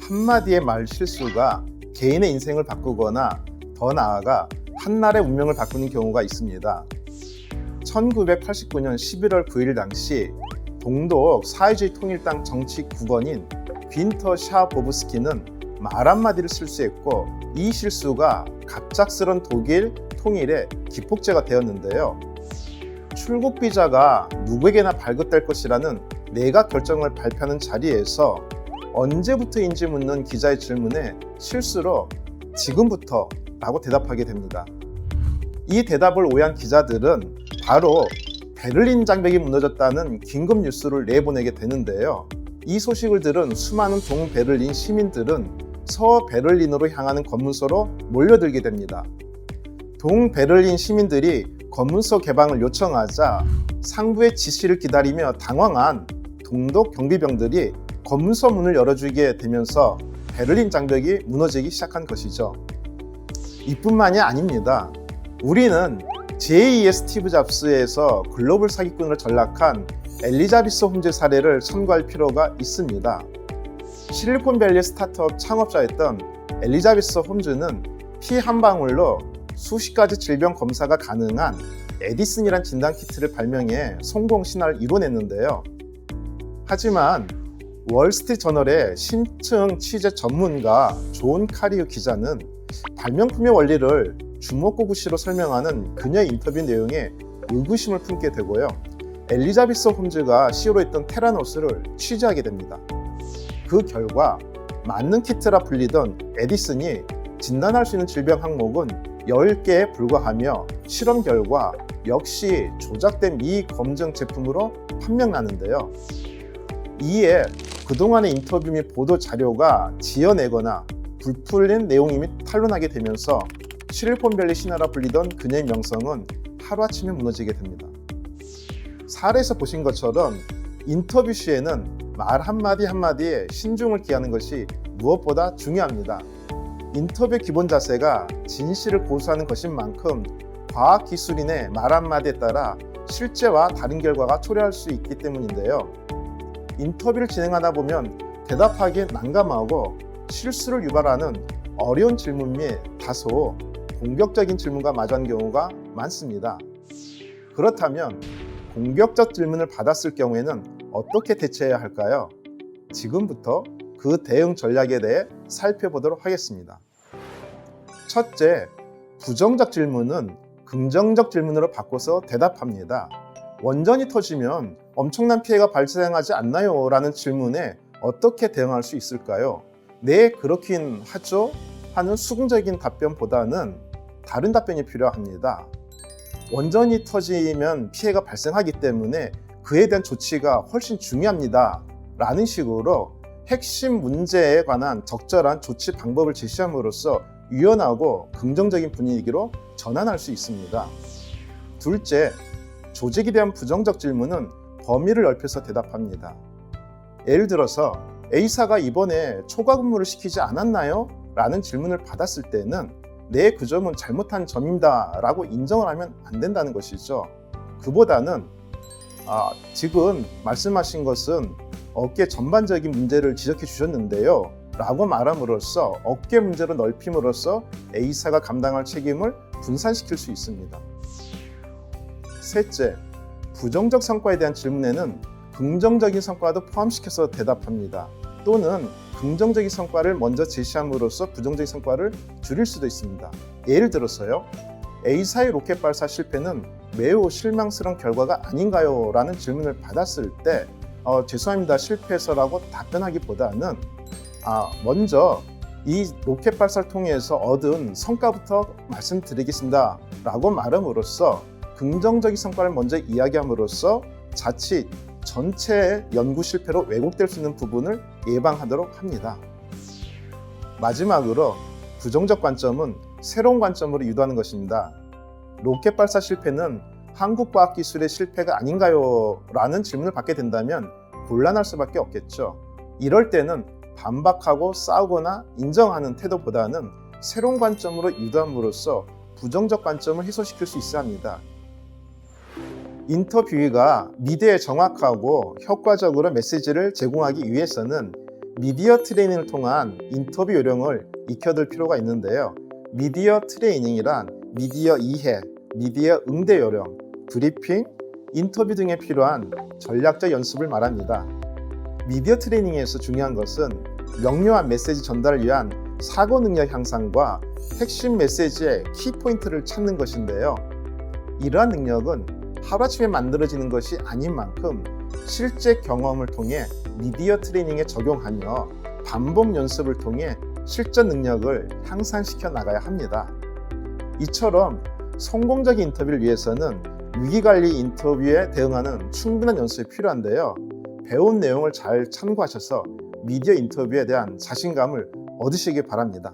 한마디의 말 실수가 개인의 인생을 바꾸거나 더 나아가 한나라의 운명을 바꾸는 경우가 있습니다. 1989년 11월 9일 당시 동독 사회주의 통일당 정치 국원인 빈터 샤보브스키는 말 한마디를 실수했고 이 실수가 갑작스런 독일 통일의 기폭제가 되었는데요. 출국 비자가 누구에게나 발급될 것이라는 내각 결정을 발표하는 자리에서 언제부터인지 묻는 기자의 질문에 실수로 지금부터 라고 대답하게 됩니다. 이 대답을 오해한 기자들은 바로 베를린 장벽이 무너졌다는 긴급 뉴스를 내보내게 되는데요. 이 소식을 들은 수많은 동베를린 시민들은 서베를린으로 향하는 검문소로 몰려들게 됩니다. 동베를린 시민들이 검문소 개방을 요청하자 상부의 지시를 기다리며 당황한 동독 경비병들이 검문소 문을 열어주게 되면서 베를린 장벽이 무너지기 시작한 것이죠. 이뿐만이 아닙니다. 우리는 제2의 스티브 잡스에서 글로벌 사기꾼으로 전락한 엘리자베스 홈즈 사례를 참고할 필요가 있습니다. 실리콘밸리 스타트업 창업자였던 엘리자베스 홈즈는 피 한 방울로 수십 가지 질병 검사가 가능한 에디슨이란 진단 키트를 발명해 성공 신화를 이뤄냈는데요. 하지만 월스트리트 저널의 심층 취재 전문가 존 카리우 기자는 발명품의 원리를 주먹구구시로 설명하는 그녀의 인터뷰 내용에 의구심을 품게 되고요. 엘리자베스 홈즈가 CEO로 했던 테라노스를 취재하게 됩니다. 그 결과 만능 키트라 불리던 에디슨이 진단할 수 있는 질병 항목은 10개에 불과하며 실험 결과 역시 조작된 미검증 제품으로 판명나는데요. 이에 그동안의 인터뷰 및 보도 자료가 지어내거나 불풀린 내용임이 탄로나게 되면서 실리콘밸리 신화라 불리던 그녀의 명성은 하루아침에 무너지게 됩니다. 사례에서 보신 것처럼 인터뷰 시에는 말 한마디 한마디에 신중을 기하는 것이 무엇보다 중요합니다. 인터뷰 기본 자세가 진실을 고수하는 것인 만큼 과학기술인의 말 한마디에 따라 실제와 다른 결과가 초래할 수 있기 때문인데요. 인터뷰를 진행하다 보면 대답하기에 난감하고 실수를 유발하는 어려운 질문 및 다소 공격적인 질문과 마주하는 경우가 많습니다. 그렇다면 공격적 질문을 받았을 경우에는 어떻게 대처해야 할까요? 지금부터 그 대응 전략에 대해 살펴보도록 하겠습니다. 첫째, 부정적 질문은 긍정적 질문으로 바꿔서 대답합니다. 원전이 터지면 엄청난 피해가 발생하지 않나요? 라는 질문에 어떻게 대응할 수 있을까요? 네, 그렇긴 하죠? 하는 수긍적인 답변보다는 다른 답변이 필요합니다. 원전이 터지면 피해가 발생하기 때문에 그에 대한 조치가 훨씬 중요합니다. 라는 식으로 핵심 문제에 관한 적절한 조치 방법을 제시함으로써 유연하고 긍정적인 분위기로 전환할 수 있습니다. 둘째, 조직에 대한 부정적 질문은 범위를 넓혀서 대답합니다. 예를 들어서 A사가 이번에 초과 근무를 시키지 않았나요? 라는 질문을 받았을 때는 네, 그 점은 잘못한 점입니다 라고 인정을 하면 안 된다는 것이죠. 그보다는 지금 말씀하신 것은 업계 전반적인 문제를 지적해 주셨는데요 라고 말함으로써 업계 문제를 넓힘으로써 A사가 감당할 책임을 분산시킬 수 있습니다. 셋째, 부정적 성과에 대한 질문에는 긍정적인 성과도 포함시켜서 대답합니다. 또는 긍정적인 성과를 먼저 제시함으로써 부정적인 성과를 줄일 수도 있습니다. 예를 들어서요, A사의 로켓 발사 실패는 매우 실망스러운 결과가 아닌가요? 라는 질문을 받았을 때 죄송합니다, 실패해서라고 답변하기보다는 먼저 이 로켓 발사를 통해서 얻은 성과부터 말씀드리겠습니다 라고 말함으로써 긍정적인 성과를 먼저 이야기함으로써 자칫 전체 연구 실패로 왜곡될 수 있는 부분을 예방하도록 합니다. 마지막으로 부정적 관점은 새로운 관점으로 유도하는 것입니다. 로켓 발사 실패는 한국 과학기술의 실패가 아닌가요? 라는 질문을 받게 된다면 곤란할 수밖에 없겠죠. 이럴 때는 반박하고 싸우거나 인정하는 태도보다는 새로운 관점으로 유도함으로써 부정적 관점을 해소시킬 수 있어야 합니다. 인터뷰가 미디어에 정확하고 효과적으로 메시지를 제공하기 위해서는 미디어 트레이닝을 통한 인터뷰 요령을 익혀둘 필요가 있는데요. 미디어 트레이닝이란 미디어 이해, 미디어 응대 요령, 브리핑, 인터뷰 등에 필요한 전략적 연습을 말합니다. 미디어 트레이닝에서 중요한 것은 명료한 메시지 전달을 위한 사고 능력 향상과 핵심 메시지의 키포인트를 찾는 것인데요. 이러한 능력은 하루아침에 만들어지는 것이 아닌 만큼 실제 경험을 통해 미디어 트레이닝에 적용하며 반복 연습을 통해 실전 능력을 향상시켜 나가야 합니다. 이처럼 성공적인 인터뷰를 위해서는 위기관리 인터뷰에 대응하는 충분한 연습이 필요한데요. 배운 내용을 잘 참고하셔서 미디어 인터뷰에 대한 자신감을 얻으시기 바랍니다.